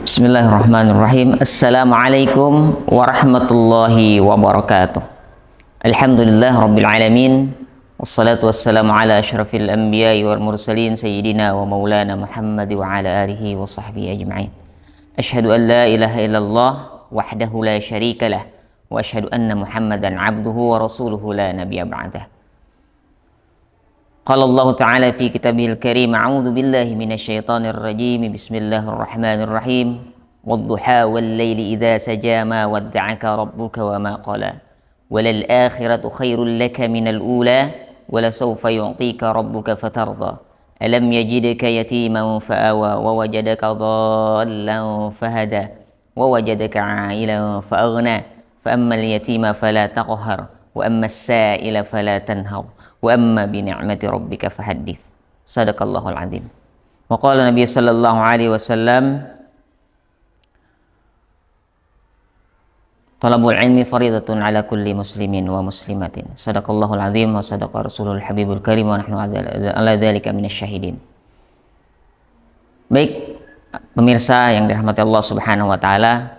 Bismillahirrahmanirrahim. Assalamualaikum warahmatullahi wabarakatuh. Alhamdulillah rabbil alamin. Wassalatu wassalamu ala asyrafil anbiya'i wal mursalin sayyidina wa maulana Muhammad wa ala alihi wa sahbihi ajma'in. Asyhadu an la ilaha illallah wahdahu la syarika lah wa asyhadu anna Muhammadan abduhu wa rasuluhu la nabiyya ba'dah. Qala Allah Ta'ala fi kitabihil karim, a'udzu billahi minasyaitonir rajim, bismillahirrahmanirrahim, wadduha wal laili idza saja ma wadda'aka rabbuka wa ma qala, walal akhiratu khairul laka minal ula wala sawfa yu'tika rabbuka fatarda, alam yajidka yatiman fa'awa wa wajadaka dhallan fahada wa wajadaka 'ailan fa'aghna fa ammal yatima fala taqhar wa ammas sa'ila fala tanhar wa amma bi ni'mati rabbika fahaddits. Sadaqallahul azim. Wa qala Nabi sallallahu alaihi wasallam, talabul ilmi faridatun ala kulli muslimin wa muslimatin. Sadaqallahul azim wa sadaqa rasulul habibul karim wa nahnu ala dzalika minasyahidin. Baik pemirsa yang dirahmati Allah Subhanahu wa taala,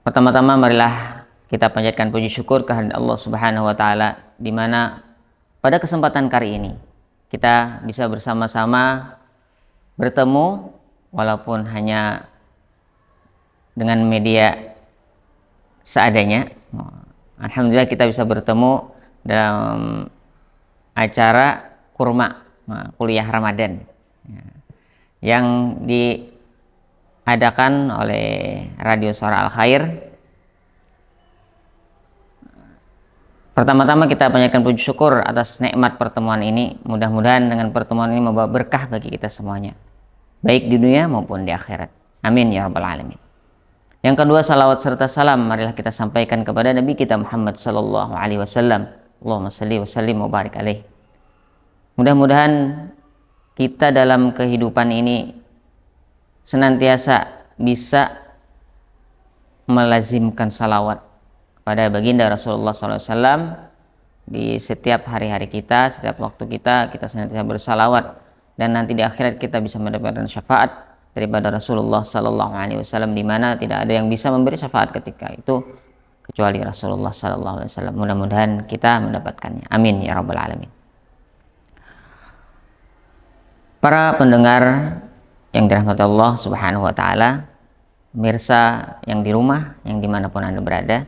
pertama-tama marilah kita panjatkan puji syukur kehadirat Allah Subhanahu wa taala, di mana pada kesempatan kali ini kita bisa bersama-sama bertemu walaupun hanya dengan media seadanya. Alhamdulillah kita bisa bertemu dalam acara kurma kuliah Ramadan yang diadakan oleh Radio Suara Al Khair. Pertama-tama kita panjatkan puji syukur atas nikmat pertemuan ini. Mudah-mudahan dengan pertemuan ini membawa berkah bagi kita semuanya, baik di dunia maupun di akhirat. Amin ya rabbal alamin. Yang kedua, salawat serta salam marilah kita sampaikan kepada Nabi kita Muhammad sallallahu alaihi wasallam. Allahumma shalli wa sallim wa barik alaihi. Mudah-mudahan kita dalam kehidupan ini senantiasa bisa melazimkan salawat pada baginda Rasulullah SAW di setiap hari-hari kita, setiap waktu kita senantiasa bersalawat, dan nanti di akhirat kita bisa mendapatkan syafaat daripada Rasulullah SAW, di mana tidak ada yang bisa memberi syafaat ketika itu kecuali Rasulullah SAW. Mudah-mudahan kita mendapatkannya. Amin ya rabbal alamin. Para pendengar yang dirahmati Allah Subhanahu wa taala, pemirsa yang di rumah, yang dimanapun Anda berada,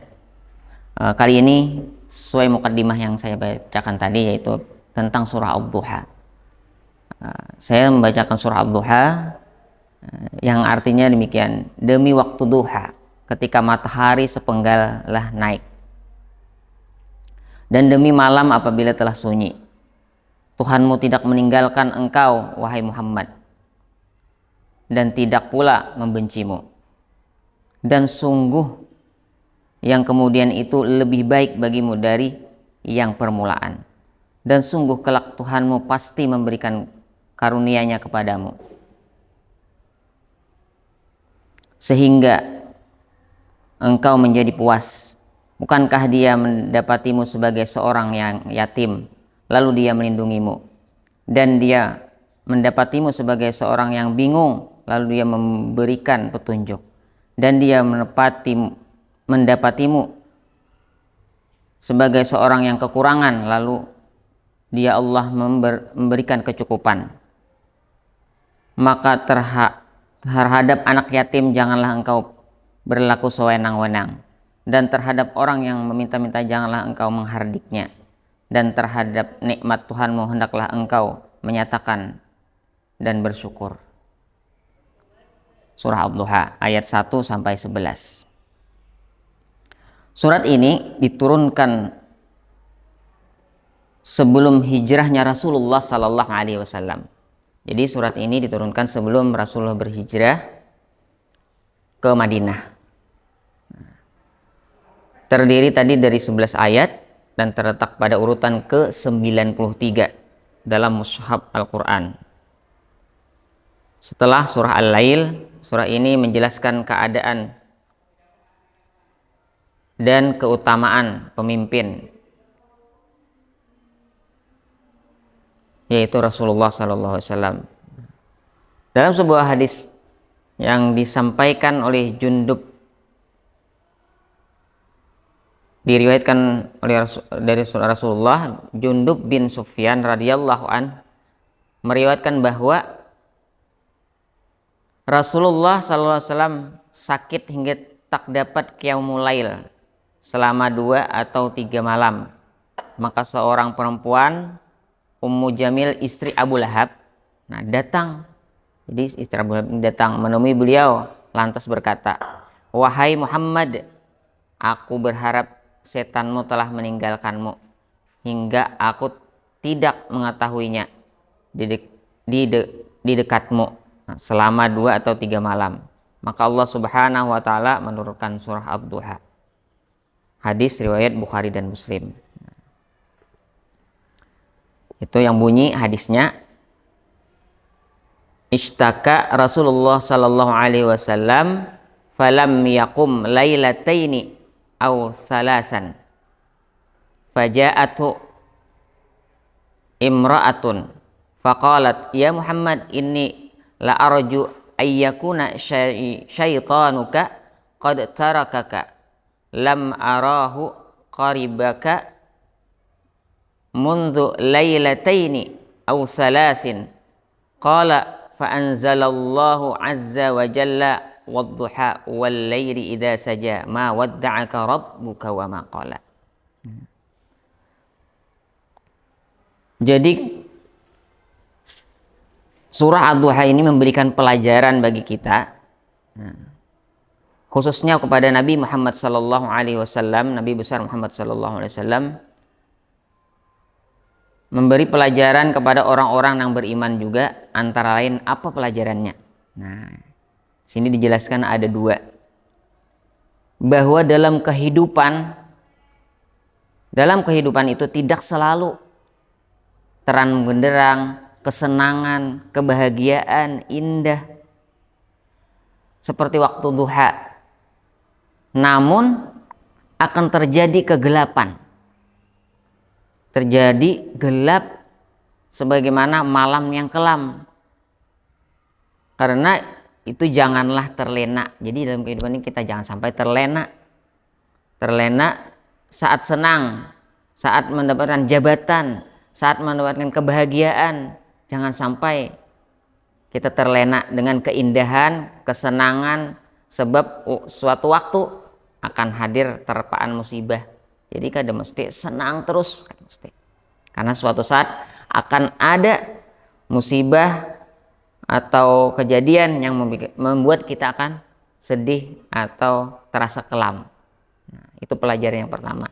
kali ini sesuai mukaddimah yang saya bacakan tadi, yaitu tentang surah Ad-Duha. Saya membacakan surah Ad-Duha yang artinya demikian: demi waktu duha, ketika matahari sepenggallah naik, dan demi malam apabila telah sunyi, Tuhanmu tidak meninggalkan engkau, wahai Muhammad, dan tidak pula membencimu. Dan sungguh yang kemudian itu lebih baik bagimu dari yang permulaan, dan sungguh kelak Tuhanmu pasti memberikan karunia-Nya kepadamu, sehingga engkau menjadi puas. Bukankah Dia mendapatimu sebagai seorang yang yatim, lalu Dia melindungimu, dan Dia mendapatimu sebagai seorang yang bingung, lalu Dia memberikan petunjuk, dan Dia mendapatimu sebagai seorang yang kekurangan, lalu Dia Allah memberikan kecukupan. Maka terhadap anak yatim janganlah engkau berlaku sewenang-wenang, dan terhadap orang yang meminta-minta janganlah engkau menghardiknya, dan terhadap nikmat Tuhanmu hendaklah engkau menyatakan dan bersyukur. Surah Ad-Duha ayat 1 sampai 11. Surat ini diturunkan sebelum hijrahnya Rasulullah sallallahu alaihi wasallam. Jadi surat ini diturunkan sebelum Rasulullah berhijrah ke Madinah. Terdiri tadi dari 11 ayat dan terletak pada urutan ke-93 dalam mushaf Al-Qur'an. Setelah surah Al-Lail, surah ini menjelaskan keadaan dan keutamaan pemimpin, yaitu Rasulullah SAW. Dalam sebuah hadis yang disampaikan oleh Jundub, diriwayatkan oleh dari Rasulullah. Jundub bin Sufyan radhiyallahu an meriwayatkan bahwa Rasulullah SAW sakit hingga tak dapat qiyamul lail selama 2 atau 3 malam. Maka seorang perempuan, Ummu Jamil, istri Abu Lahab, datang. Jadi istri Abu Lahab datang menemui beliau, lantas berkata, "Wahai Muhammad, aku berharap setanmu telah meninggalkanmu hingga aku tidak mengetahuinya di dekatmu selama 2 atau 3 malam." Maka Allah Subhanahu wa taala menurunkan surah Ad-Duha. Hadis riwayat Bukhari dan Muslim. Itu yang bunyi hadisnya, ishtaka Rasulullah sallallahu alaihi wasallam falam yaqum lailataini aw thalasan faja'atu imra'atun faqalat ya Muhammad inni la arju ayyakuna syaitanuka qad tarakaka lam arahu qaribaka mundu lailataini aw thalathin qala fa anzalallahu azza wa jalla wadduha wal laili idza saja ma wadda'aka rabbuka wa ma qala. Jadi surah Ad-Duha ini memberikan pelajaran bagi kita, khususnya kepada Nabi Muhammad sallallahu alaihi wasallam, Nabi besar Muhammad sallallahu alaihi wasallam, memberi pelajaran kepada orang-orang yang beriman juga. Antara lain apa pelajarannya? Nah, sini dijelaskan ada 2. Bahwa dalam kehidupan itu tidak selalu terang benderang, kesenangan, kebahagiaan, indah seperti waktu duha. Namun akan terjadi kegelapan. Terjadi gelap sebagaimana malam yang kelam. Karena itu janganlah terlena. Jadi dalam kehidupan ini kita jangan sampai terlena. Terlena saat senang, saat mendapatkan jabatan, saat mendapatkan kebahagiaan. Jangan sampai kita terlena dengan keindahan, kesenangan, sebab suatu waktu akan hadir terpaan musibah. Jadi kada mesti senang terus, karena suatu saat akan ada musibah atau kejadian yang membuat kita akan sedih atau terasa kelam. Nah, itu pelajaran yang pertama,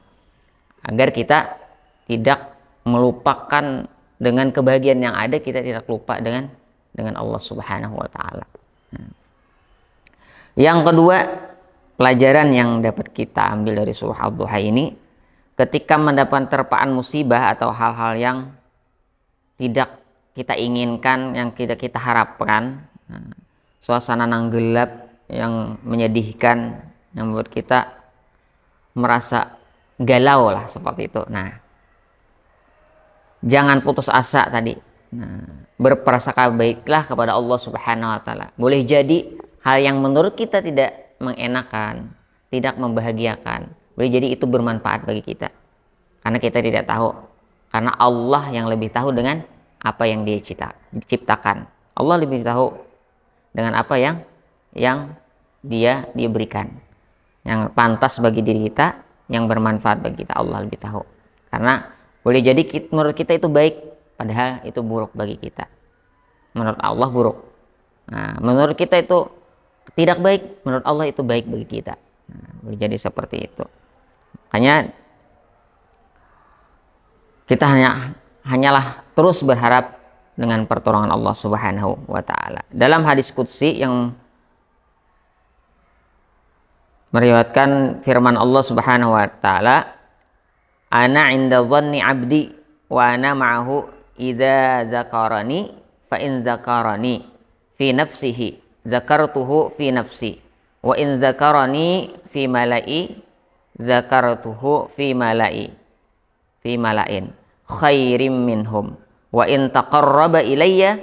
agar kita tidak melupakan dengan kebahagiaan yang ada, kita tidak lupa dengan Allah Subhanahu wa taala. Yang kedua, pelajaran yang dapat kita ambil dari surah Ad-Duha ini, ketika mendapat terpaan musibah atau hal-hal yang tidak kita inginkan, yang tidak kita harapkan, suasana yang gelap, yang menyedihkan, yang membuat kita merasa galau lah seperti itu. Nah, jangan putus asa tadi. Berprasangka baiklah kepada Allah Subhanahu wa taala. Boleh jadi hal yang menurut kita tidak mengenakan, tidak membahagiakan, boleh jadi itu bermanfaat bagi kita. Karena kita tidak tahu. Karena Allah yang lebih tahu dengan apa yang Dia ciptakan. Allah lebih tahu dengan apa yang Dia berikan. Yang pantas bagi diri kita, yang bermanfaat bagi kita, Allah lebih tahu. Karena boleh jadi menurut kita itu baik, padahal itu buruk bagi kita. Menurut Allah buruk. Nah, menurut kita itu tidak baik, menurut Allah itu baik bagi kita. Nah, boleh jadi seperti itu. Makanya kita hanyalah terus berharap dengan pertolongan Allah Subhanahu wa taala. Dalam hadis qudsi yang meriwayatkan firman Allah Subhanahu wa taala, ana 'inda dhanni 'abdi wa ana ma'ahu idza dzakarani fa in dzakarani fi nafsihi dzakartuhu fi nafsi wa in dzakarani fi mala'i dzakartuhu fi mala'in khairim minhum wa in taqarraba ilayya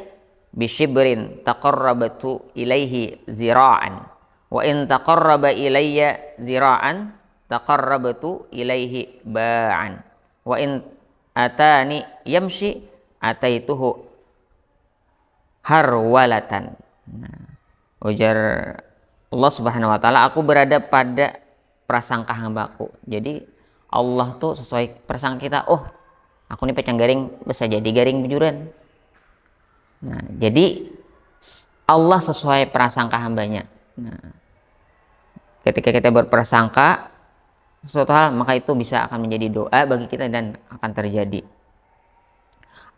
bishibrin taqarrabtu ilaihi zira'an wa in taqarraba ilayya zira'an taqarrabtu ilaihi ba'an wa in atani yamshi ataituhu harwalatan. Nah, ujar Allah Subhanahu wa taala, aku berada pada prasangka hambaku. Jadi Allah tuh sesuai prasangka kita. Oh, aku nih pecang garing bisa jadi garing bujuran. Nah, jadi Allah sesuai prasangka hambanya. Nah, ketika kita berprasangka sesuatu hal, maka itu bisa akan menjadi doa bagi kita dan akan terjadi.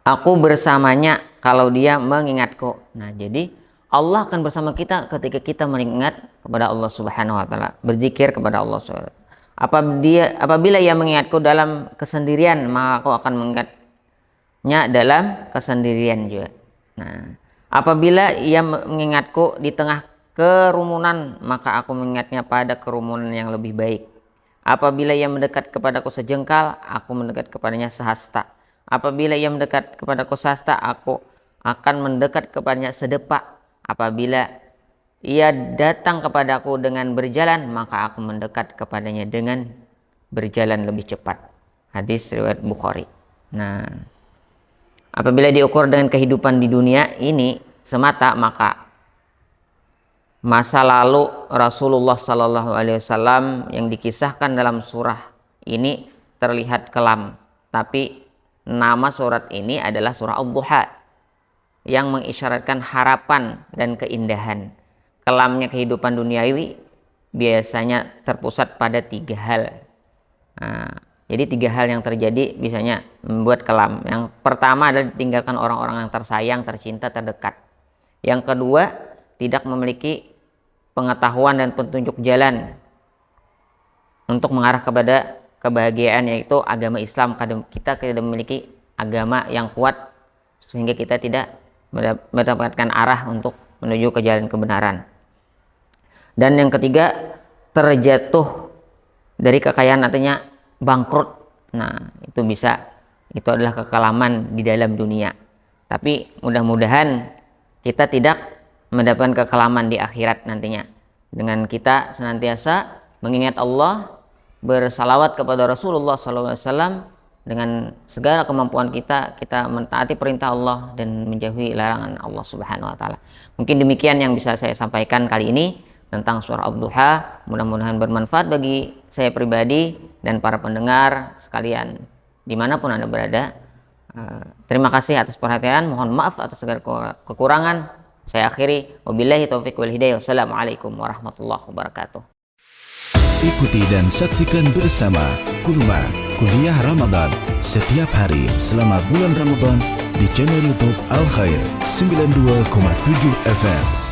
Aku bersamanya kalau dia mengingatku. Nah, jadi Allah akan bersama kita ketika kita mengingat kepada Allah Subhanahu wa taala, berzikir kepada Allah Subhanahu wa taala. Apabila ia mengingatku dalam kesendirian, maka aku akan mengingatnya dalam kesendirian juga. Nah, apabila ia mengingatku di tengah kerumunan, maka aku mengingatnya pada kerumunan yang lebih baik. Apabila ia mendekat kepadaku sejengkal, aku mendekat kepadanya sehasta. Apabila ia mendekat kepadaku sehasta, aku akan mendekat kepadanya sedepak. Apabila ia datang kepadaku dengan berjalan, maka aku mendekat kepadanya dengan berjalan lebih cepat. Hadis riwayat Bukhari. Nah, apabila diukur dengan kehidupan di dunia ini semata, maka masa lalu Rasulullah Sallallahu Alaihi Wasallam yang dikisahkan dalam surah ini terlihat kelam, tapi nama surat ini adalah surah Ad-Duha yang mengisyaratkan harapan dan keindahan. Kelamnya kehidupan duniawi biasanya terpusat pada 3 hal. Nah, jadi 3 hal yang terjadi biasanya membuat kelam. Yang pertama adalah ditinggalkan orang-orang yang tersayang, tercinta, terdekat. Yang kedua, tidak memiliki pengetahuan dan petunjuk jalan untuk mengarah kepada kebahagiaan, yaitu agama Islam. Kita tidak memiliki agama yang kuat sehingga kita tidak mendapatkan arah untuk menuju ke jalan kebenaran. Dan yang ketiga, terjatuh dari kekayaan, artinya bangkrut. Nah, itu adalah kekelaman di dalam dunia. Tapi mudah-mudahan kita tidak mendapatkan kekelaman di akhirat nantinya, dengan kita senantiasa mengingat Allah, bersalawat kepada Rasulullah SAW, dengan segala kemampuan kita mentaati perintah Allah dan menjauhi larangan Allah Subhanahu wa taala. Mungkin demikian yang bisa saya sampaikan kali ini tentang surah Ad-Duha. Mudah-mudahan bermanfaat bagi saya pribadi dan para pendengar sekalian dimanapun Anda berada. Terima kasih atas perhatian, mohon maaf atas segala kekurangan. Saya akhiri, wabillahi taufiq wal hidayah. Wassalamualaikum warahmatullahi wabarakatuh. Ikuti dan saksikan bersama Kurma Kuliah Ramadan setiap hari selama bulan Ramadan di channel YouTube Al Khair 92,7 FM.